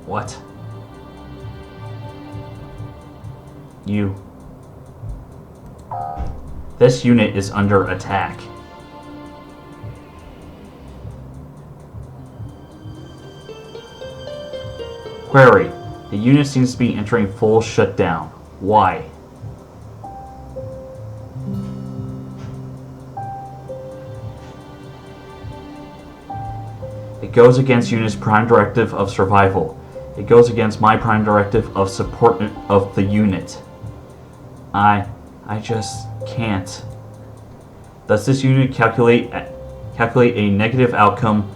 What? You. This unit is under attack. Query. The unit seems to be entering full shutdown. Why? It goes against unit's prime directive of survival. It goes against my prime directive of support of the unit. I just can't. Does this unit calculate a negative outcome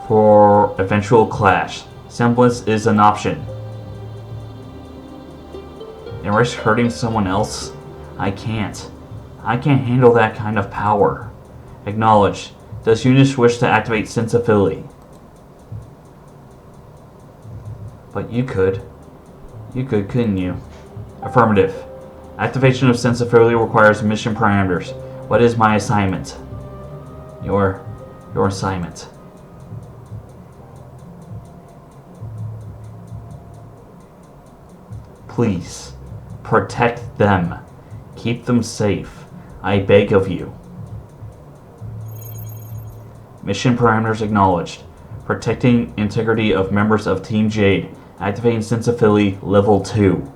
for eventual clash? Semblance is an option. And risk hurting someone else? I can't. I can't handle that kind of power. Acknowledged. Does unit wish to activate sensibility? But you could. You could, couldn't you? Affirmative. Activation of sensibility requires mission parameters. What is my assignment? Your assignment. Please, protect them. Keep them safe. I beg of you. Mission parameters acknowledged. Protecting integrity of members of Team Jade. Activating sensibility level 2.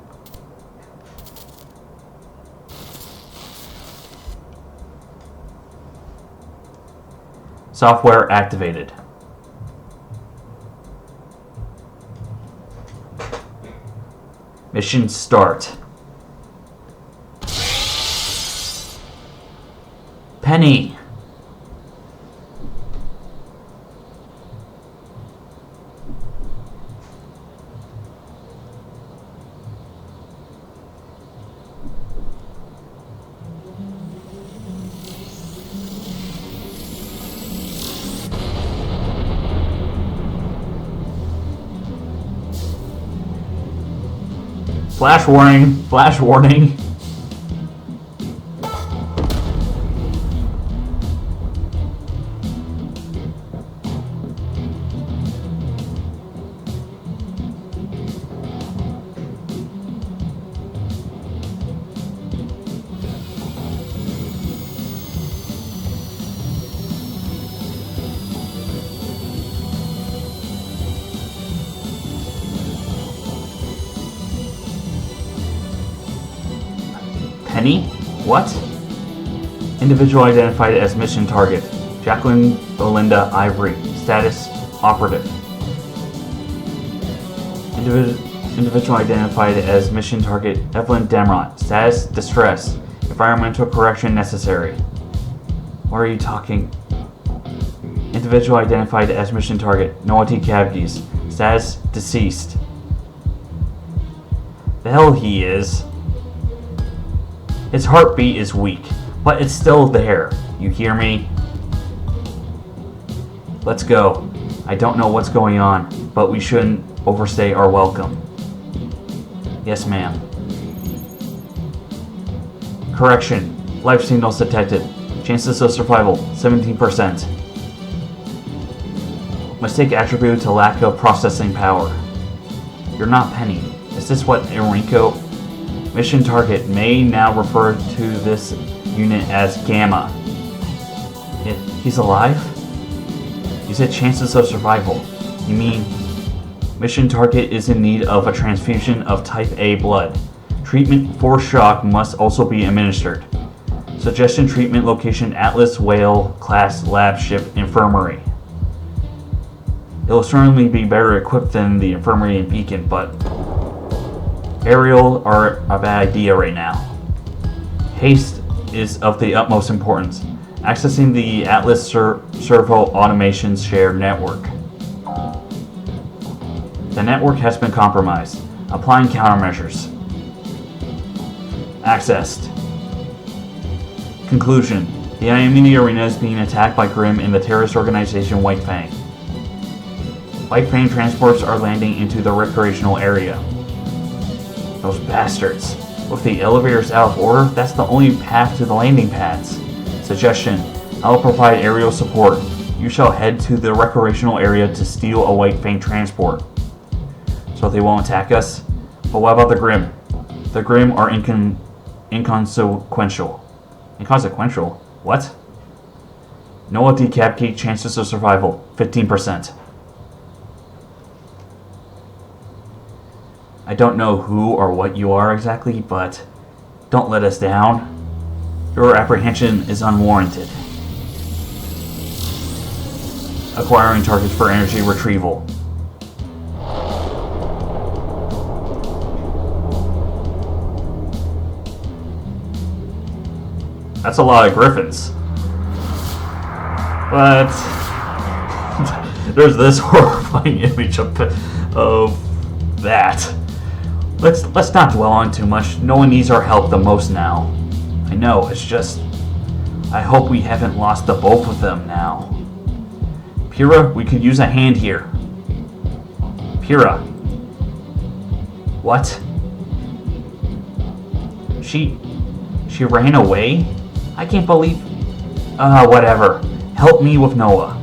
Software activated. Mission start. Penny! Flash warning! Flash warning! Penny? What? Individual identified as mission target. Jacqueline Belinda Ivory. Status operative. Individual identified as mission target. Evelyn Damrot. Status distress. Environmental correction necessary. What are you talking? Individual identified as mission target. Noah T. Cavities. Status deceased. The hell he is. His heartbeat is weak, but it's still there. You hear me? Let's go. I don't know what's going on, but we shouldn't overstay our welcome. Yes, ma'am. Correction. Life signals detected. Chances of survival, 17%. Mistake attributed to lack of processing power. You're not Penny. Is this what Enrico... Mission target may now refer to this unit as Gamma. He's alive? You said chances of survival. You mean mission target is in need of a transfusion of type A blood. Treatment for shock must also be administered. Suggestion treatment location Atlas Whale class lab ship infirmary. It'll certainly be better equipped than the infirmary in Beacon, but aerial are a bad idea right now. Haste is of the utmost importance. Accessing the Atlas Servo Automation's shared network. The network has been compromised. Applying countermeasures. Accessed. Conclusion. The Immunity Arena is being attacked by Grimm and the terrorist organization White Fang. White Fang transports are landing into the recreational area. Those bastards. With the elevators out of order, that's the only path to the landing pads. Suggestion. I'll provide aerial support. You shall head to the recreational area to steal a White Fang transport. so they won't attack us. But what about the Grim? The Grim are inconsequential. Inconsequential? What? Noah decapitate, chances of survival 15%. I don't know who or what you are exactly, but don't let us down. Your apprehension is unwarranted. Acquiring targets for energy retrieval. That's a lot of griffins. But there's this horrifying image of that. Let's not dwell on too much. No one needs our help the most now. I know, it's just I hope we haven't lost the both of them now. Pyrrha, we could use a hand here. Pyrrha. What? She ran away? I can't believe... whatever. Help me with Noah.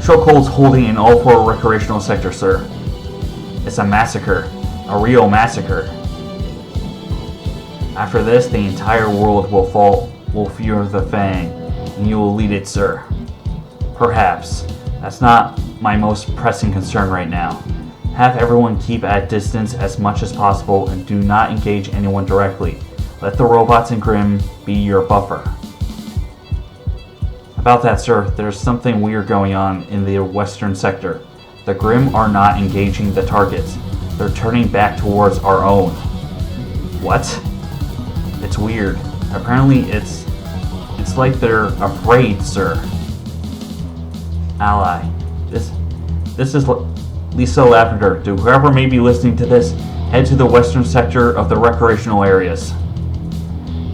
Chokehold's holding in all 4 recreational sectors, sir. It's a massacre. A real massacre. After this, the entire world will fear the Fang, and you will lead it, sir. Perhaps. That's not my most pressing concern right now. Have everyone keep at distance as much as possible and do not engage anyone directly. Let the robots and Grim be your buffer. About that, sir, there's something weird going on in the western sector. The Grim are not engaging the targets. They're turning back towards our own. What? It's weird. Apparently it's like they're afraid, sir. Ally. This is Lisa Lavender. To whoever may be listening to this, head to the western sector of the recreational areas.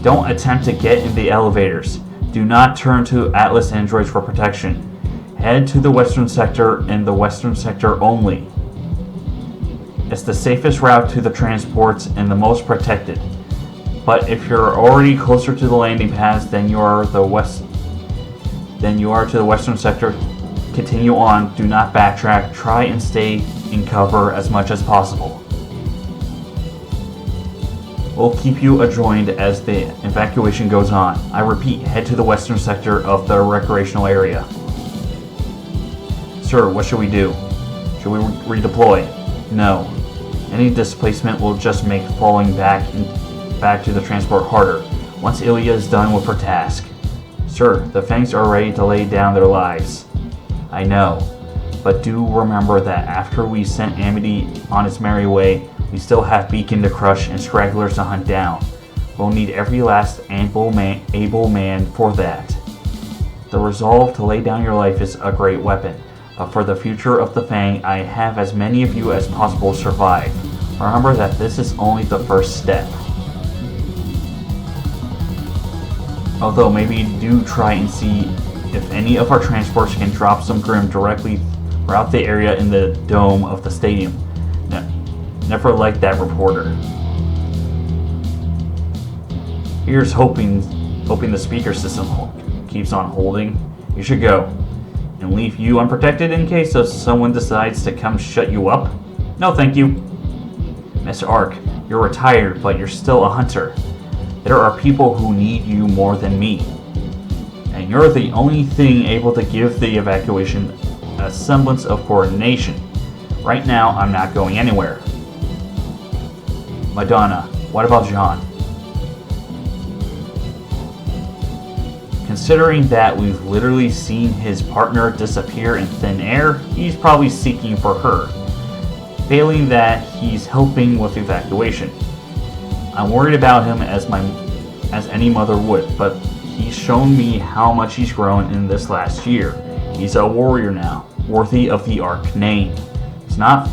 Don't attempt to get in the elevators. Do not turn to Atlas androids for protection. Head to the western sector and the western sector only. It's the safest route to the transports and the most protected. But if you're already closer to the landing pads than you are to the western sector, continue on. Do not backtrack. Try and stay in cover as much as possible. We'll keep you adjoined as the evacuation goes on. I repeat, head to the western sector of the recreational area. Sir, what should we do? Should we redeploy? No. Any displacement will just make falling back to the transport harder, once Ilya is done with her task. Sir, the Fangs are ready to lay down their lives. I know, but do remember that after we sent Amity on its merry way, we still have Beacon to crush and stragglers to hunt down. We'll need every last able man for that. The resolve to lay down your life is a great weapon, but for the future of the Fang, I have as many of you as possible survive. Remember that this is only the first step. Although maybe do try and see if any of our transports can drop some Grim directly throughout the area in the dome of the stadium. Never liked that reporter. Here's hoping the speaker system keeps on holding. You should go. And leave you unprotected in case someone decides to come shut you up? No, thank you. Mr. Ark, you're retired, but you're still a hunter. There are people who need you more than me. And you're the only thing able to give the evacuation a semblance of coordination. Right now, I'm not going anywhere. Madonna, what about Jean? Considering that we've literally seen his partner disappear in thin air, he's probably seeking for her. Failing that, he's helping with evacuation. I'm worried about him as any mother would, but he's shown me how much he's grown in this last year. He's a warrior now, worthy of the Ark name. He's not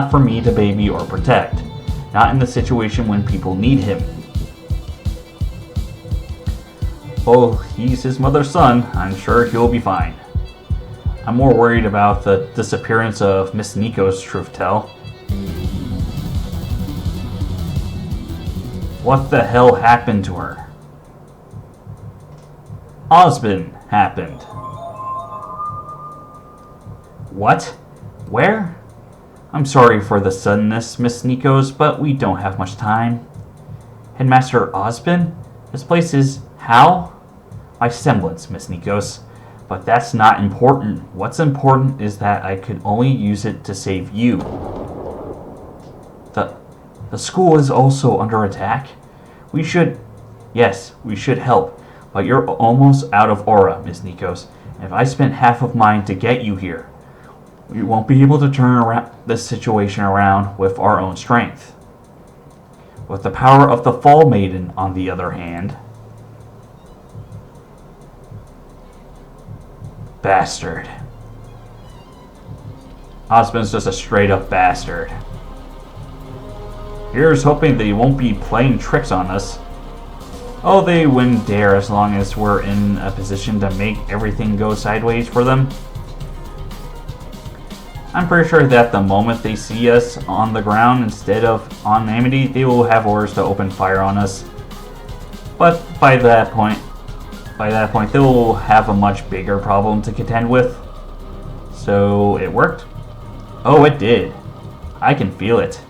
for me to baby or protect. Not in the situation when people need him. Oh, he's his mother's son. I'm sure he'll be fine. I'm more worried about the disappearance of Miss Nico's truth tell. What the hell happened to her? Osbin happened. What? Where? I'm sorry for the suddenness, Miss Nikos, but we don't have much time. Headmaster Osbin? This place is how? My semblance, Miss Nikos. But that's not important. What's important is that I could only use it to save you. The school is also under attack. We should help. But you're almost out of aura, Miss Nikos. And if I spent half of mine to get you here, we won't be able to turn around this situation around with our own strength. With the power of the Fall Maiden, on the other hand... Bastard. Osmond's just a straight-up bastard. Here's hoping they won't be playing tricks on us. Oh, they wouldn't dare as long as we're in a position to make everything go sideways for them. I'm pretty sure that the moment they see us on the ground instead of on Amity, they will have orders to open fire on us. But by that point, they will have a much bigger problem to contend with. So it worked? Oh, it did. I can feel it.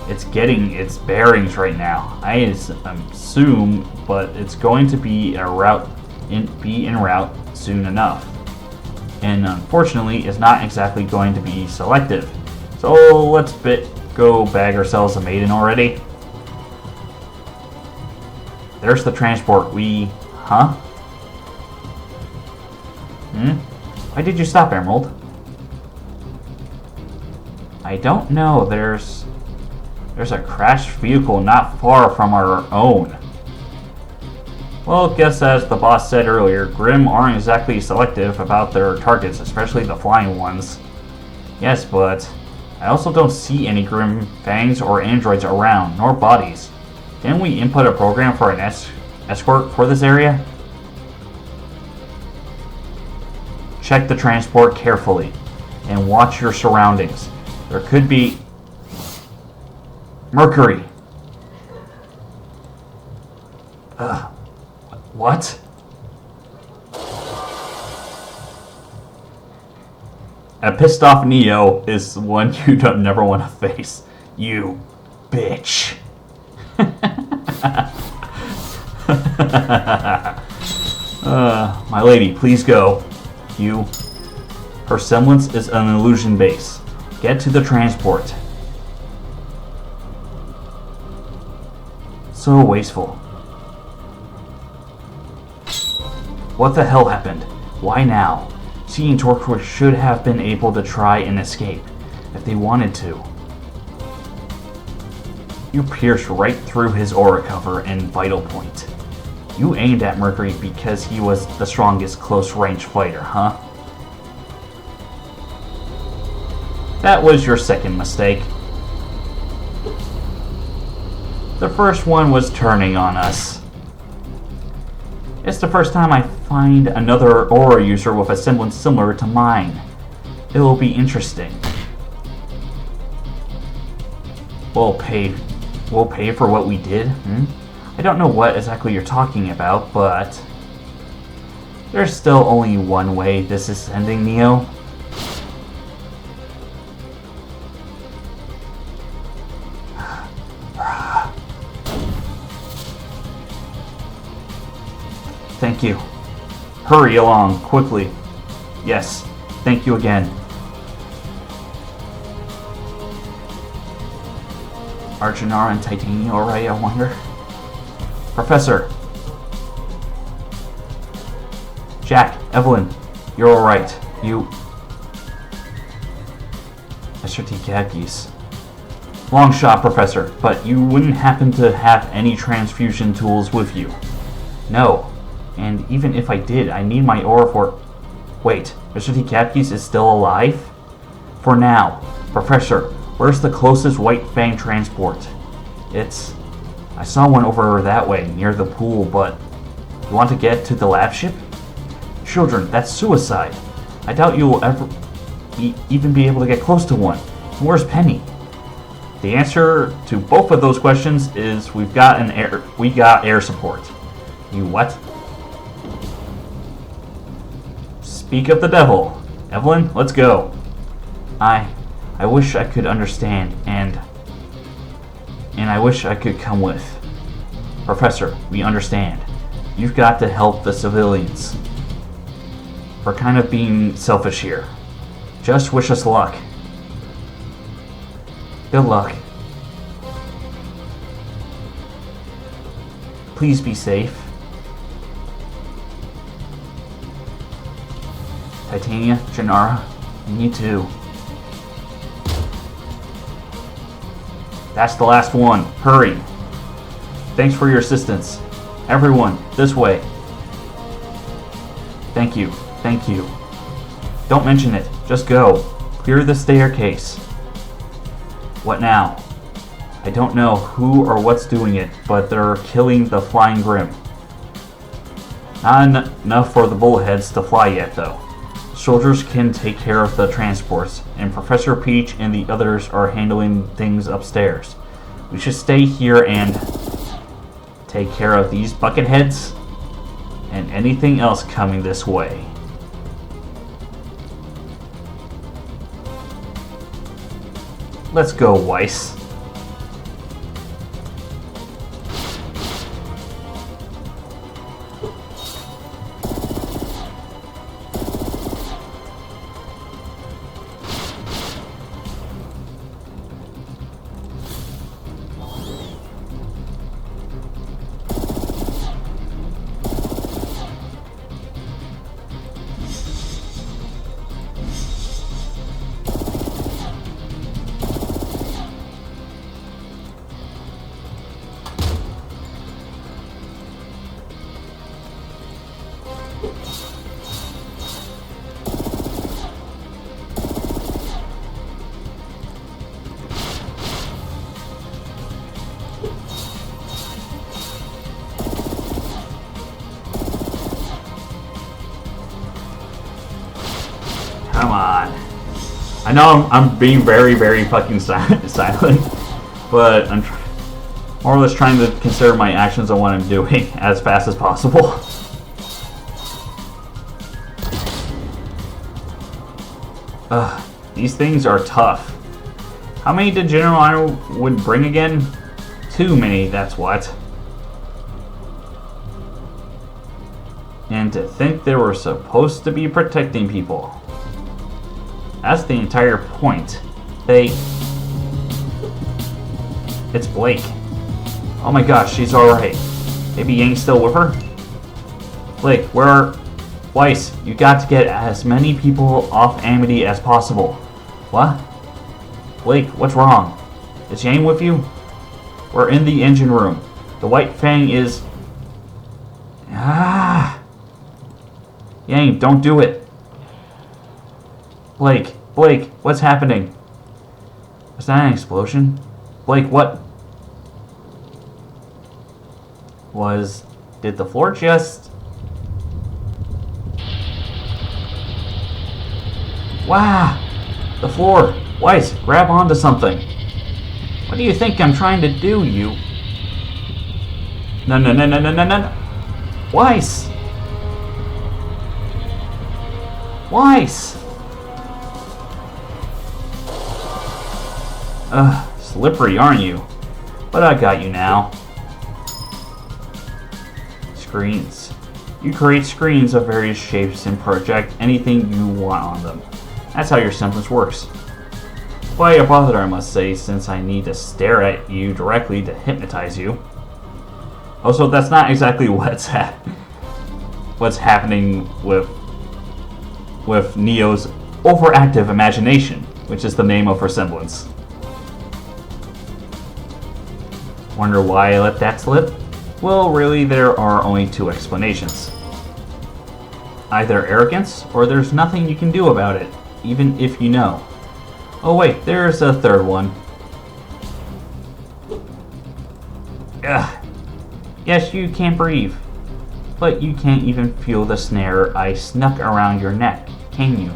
It's getting its bearings right now. I assume, but it's going to be en route soon enough. And unfortunately, it's not exactly going to be selective. So let's go bag ourselves a maiden already. There's the transport. Huh? Why did you stop, Emerald? I don't know. There's a crashed vehicle not far from our own. Well, guess as the boss said earlier, Grimm aren't exactly selective about their targets, especially the flying ones. Yes, but I also don't see any Grimm fangs or androids around, nor bodies. Didn't we input a program for an escort for this area? Check the transport carefully, and watch your surroundings. There could be... Mercury! What? A pissed off Neo is one you don't never want to face. You bitch. My lady, please go. Her semblance is an illusion base. Get to the transport. So wasteful. What the hell happened? Why now? She and Torquil should have been able to try and escape, if they wanted to. You pierced right through his aura cover and vital point. You aimed at Mercury because he was the strongest close-range fighter, huh? That was your second mistake. The first one was turning on us. It's the first time I find another aura user with a semblance similar to mine. It will be interesting. We'll pay for what we did? I don't know what exactly you're talking about, but... There's still only one way this is ending, Neo. Thank you. Hurry along, quickly. Yes, thank you again. Are Janara and Titania alright, I wonder? Professor! Jack, Evelyn, you're alright. Mr. T. Khakis. Long shot, Professor, but you wouldn't happen to have any transfusion tools with you. No. And even if I did, I need my aura for... Wait, Mr. T. Khakis is still alive? For now. Professor, where's the closest White Fang transport? I saw one over that way, near the pool, but... You want to get to the lab ship? Children, that's suicide. I doubt you will ever even be able to get close to one. Where's Penny? The answer to both of those questions is we got air support. You what? Speak of the devil. Evelyn, let's go. I wish I could understand, and I wish I could come with. Professor, we understand. You've got to help the civilians. We're kind of being selfish here. Just wish us luck. Good luck. Please be safe. Titania, Janara, me too. That's the last one. Hurry. Thanks for your assistance. Everyone, this way. Thank you. Thank you. Don't mention it. Just go. Clear the staircase. What now? I don't know who or what's doing it, but they're killing the Flying Grim. Not enough for the Bullheads to fly yet, though. Soldiers can take care of the transports, and Professor Peach and the others are handling things upstairs. We should stay here and take care of these bucketheads and anything else coming this way. Let's go, Weiss. Come on. I know I'm being very, very fucking silent, but I'm more or less trying to consider my actions on what I'm doing as fast as possible. These things are tough. How many did General Iroh would bring again? Too many, that's what. And to think they were supposed to be protecting people. That's the entire point. It's Blake. Oh my gosh, she's alright. Maybe Yang's still with her? Blake, where are... Weiss, you got to get as many people off Amity as possible. What? Blake, what's wrong? Is Yang with you? We're in the engine room. The White Fang is... Yang, don't do it. Blake, what's happening? Was that an explosion? Blake, what? Did the floor just... Wow! The floor! Weiss, grab onto something! What do you think I'm trying to do, you... No. Weiss! Weiss! Slippery, aren't you? But I got you now. Screens. You create screens of various shapes and project anything you want on them. That's how your semblance works. Quite a bother, I must say, since I need to stare at you directly to hypnotize you. Also, that's not exactly what's happening with Neo's overactive imagination, which is the name of her semblance. Wonder why I let that slip? Well, really, there are only two explanations. Either arrogance, or there's nothing you can do about it, even if you know. Oh wait, there's a third one. Ugh. Yes, you can't breathe, but you can't even feel the snare I snuck around your neck, can you?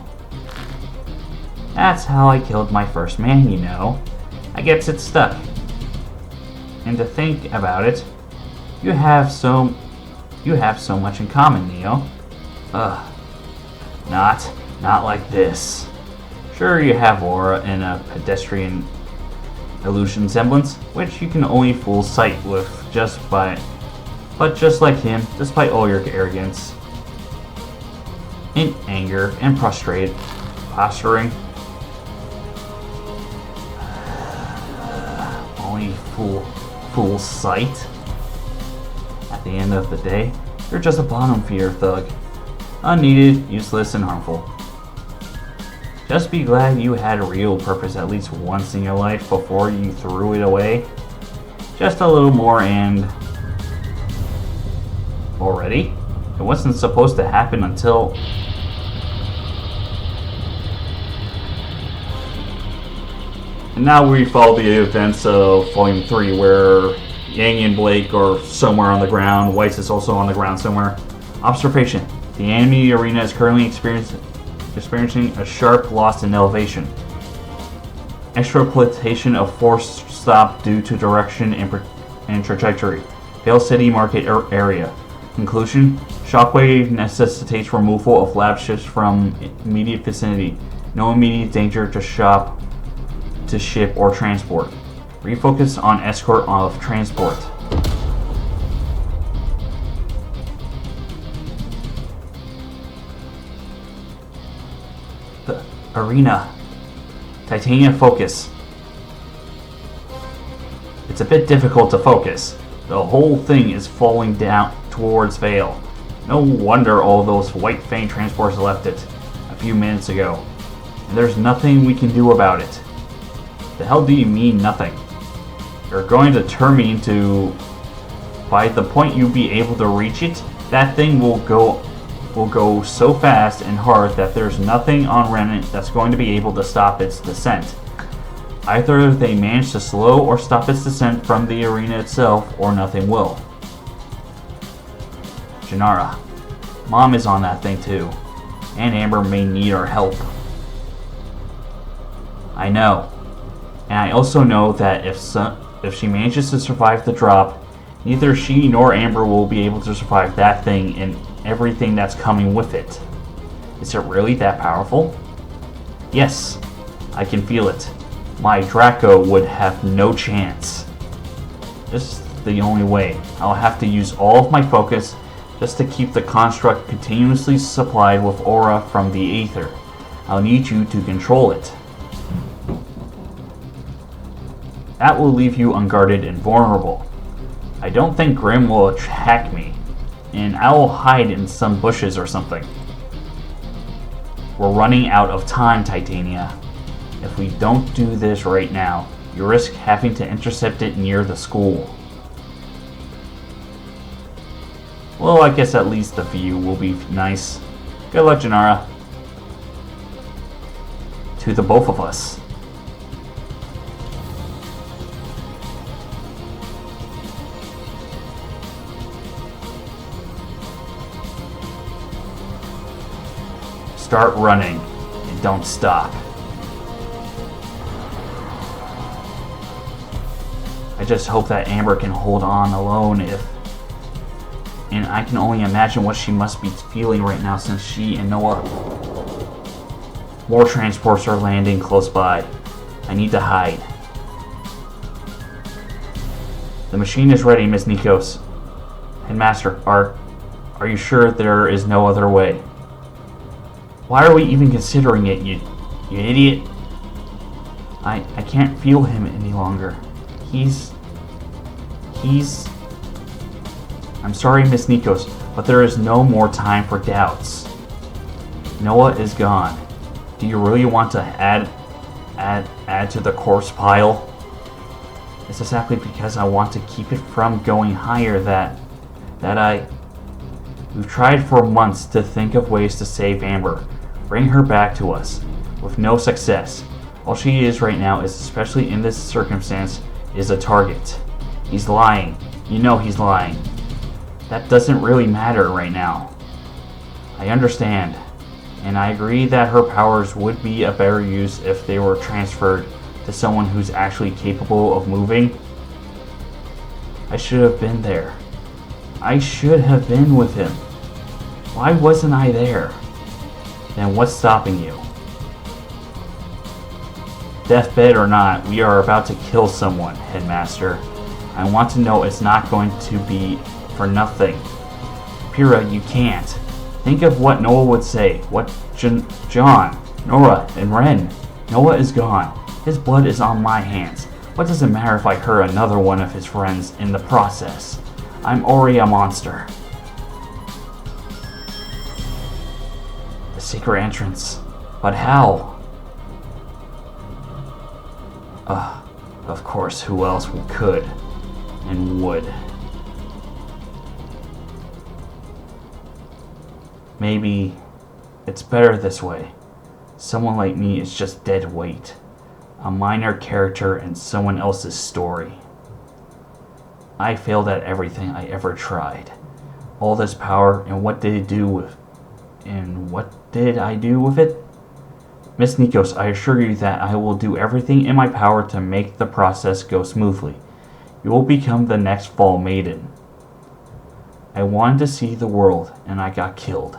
That's how I killed my first man, you know. I gets it stuck. And to think about it, you have so much in common, Neo. Ugh. Not like this. Sure, you have aura and a pedestrian illusion semblance, which you can only fool sight with but just like him, despite all your arrogance, in anger and posturing, only fool sight. At the end of the day, you're just a bottom feeder thug, unneeded, useless, and harmful. Just be glad you had a real purpose at least once in your life before you threw it away. Just a little more and... Already? It wasn't supposed to happen until... And now we follow the events of Volume 3 where Yang and Blake are somewhere on the ground. Weiss is also on the ground somewhere. Observation. The enemy arena is currently experiencing a sharp loss in elevation. Extrapolation of force stop due to direction and trajectory. Vale City Market area. Conclusion: shockwave necessitates removal of lab ships from immediate vicinity. No immediate danger to ship or transport. Refocus on escort of transport. The arena. Titania, focus. It's a bit difficult to focus. The whole thing is falling down towards Vale. No wonder all those White Fang transports left it a few minutes ago. And there's nothing we can do about it. The hell do you mean nothing? You're going to turn me into... By the point you'll be able to reach it, that thing will go so fast and hard that there's nothing on Remnant that's going to be able to stop its descent. Either they manage to slow or stop its descent from the arena itself, or nothing will. Janara, Mom is on that thing too, and Amber may need our help. I know, and I also know that if she manages to survive the drop, neither she nor Amber will be able to survive that thing and everything that's coming with it. Is it really that powerful? Yes, I can feel it. My Draco would have no chance. This is the only way. I'll have to use all of my focus just to keep the construct continuously supplied with aura from the Aether. I'll need you to control it. That will leave you unguarded and vulnerable. I don't think Grim will attack me, and I will hide in some bushes or something. We're running out of time, Titania. If we don't do this right now, you risk having to intercept it near the school. Well, I guess at least the view will be nice. Good luck, Janara. To the both of us. Start running and don't stop. I just hope that Amber can hold on alone and I can only imagine what she must be feeling right now since she and Noah... More transports are landing close by. I need to hide. The machine is ready, Miss Nikos. Headmaster, are you sure there is no other way? Why are we even considering it, you idiot? I can't feel him any longer. He's... I'm sorry, Miss Nikos, but there is no more time for doubts. Noah is gone. Do you really want to add to the corpse pile? It's exactly because I want to keep it from going higher that we've tried for months to think of ways to save Amber, bring her back to us, with no success. All she is right now is, especially in this circumstance, is a target. He's lying. You know he's lying. That doesn't really matter right now. I understand. and I agree that her powers would be a better use if they were transferred to someone who's actually capable of moving. I should have been there. I should have been with him. Why wasn't I there? Then what's stopping you? Deathbed or not, we are about to kill someone, Headmaster. I want to know it's not going to be for nothing. Pyrrha, you can't. Think of what Noah would say. What John, Nora, and Ren. Noah is gone. His blood is on my hands. What does it matter if I hurt another one of his friends in the process? I'm already a monster. The secret entrance. But how? Of course, who else could and would? Maybe it's better this way. Someone like me is just dead weight. A minor character in someone else's story. I failed at everything I ever tried. All this power, and what did I do with it? Miss Nikos, I assure you that I will do everything in my power to make the process go smoothly. You will become the next Fall Maiden. I wanted to see the world, and I got killed.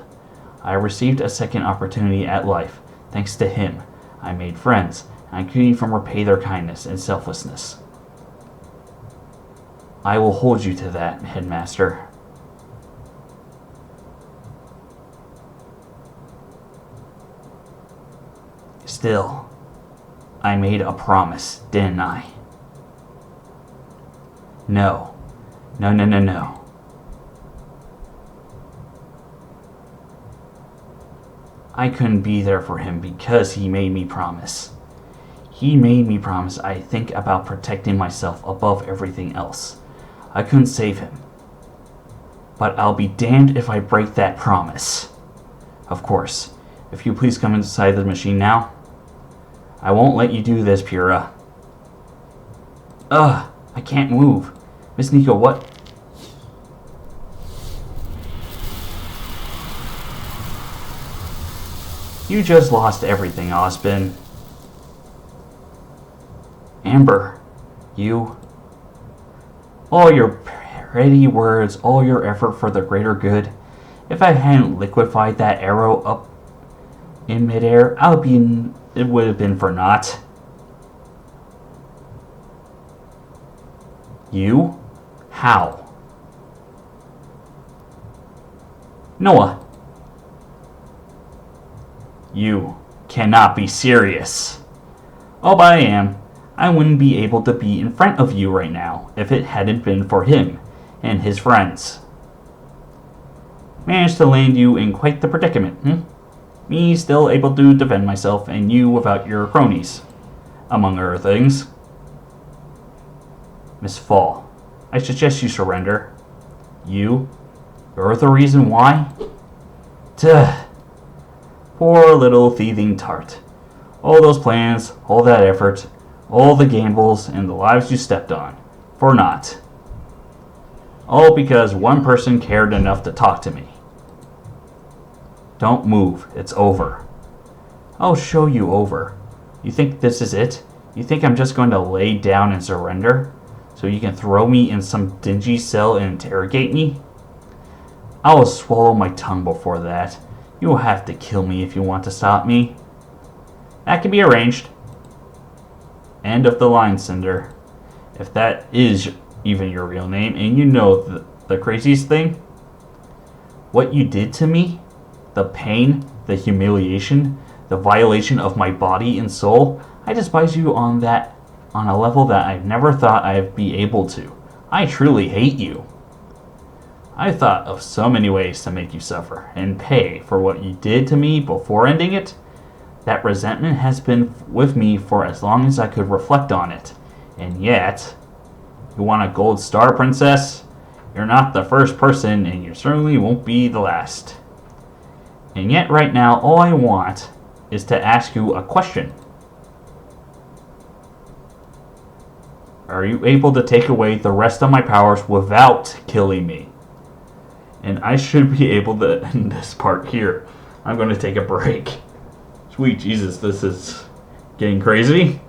I received a second opportunity at life. Thanks to him, I made friends, and I could even repay their kindness and selflessness. I will hold you to that, Headmaster. Still, I made a promise, didn't I? No. No. I couldn't be there for him because he made me promise. He made me promise I think about protecting myself above everything else. I couldn't save him. But I'll be damned if I break that promise. Of course, if you please come inside the machine now. I won't let you do this, Pyrrha. I can't move. Miss Nico, what? You just lost everything, Osbin. Amber, you... All your pretty words, all your effort for the greater good. If I hadn't liquefied that arrow up in midair, it would have been for naught. You? How? Noah. You cannot be serious. Oh, but I am. I wouldn't be able to be in front of you right now if it hadn't been for him and his friends. Managed to land you in quite the predicament, Me still able to defend myself and you without your cronies, among other things. Miss Fall, I suggest you surrender. You're the reason why? Duh. Poor little thieving tart. All those plans, all that effort, all the gambles, and the lives you stepped on. For naught. All because one person cared enough to talk to me. Don't move. It's over. I'll show you over. You think this is it? You think I'm just going to lay down and surrender? So you can throw me in some dingy cell and interrogate me? I will swallow my tongue before that. You will have to kill me if you want to stop me. That can be arranged. End of the line, Cinder. If that is even your real name, and you know the craziest thing? What you did to me? The pain, the humiliation, the violation of my body and soul? I despise you on a level that I never thought I'd be able to. I truly hate you. I thought of so many ways to make you suffer and pay for what you did to me before ending it. That resentment has been with me for as long as I could reflect on it. And yet, you want a gold star, princess? You're not the first person, and you certainly won't be the last. And yet, right now, all I want is to ask you a question. Are you able to take away the rest of my powers without killing me? And I should be able to end this part here. I'm going to take a break. Sweet Jesus, this is getting crazy.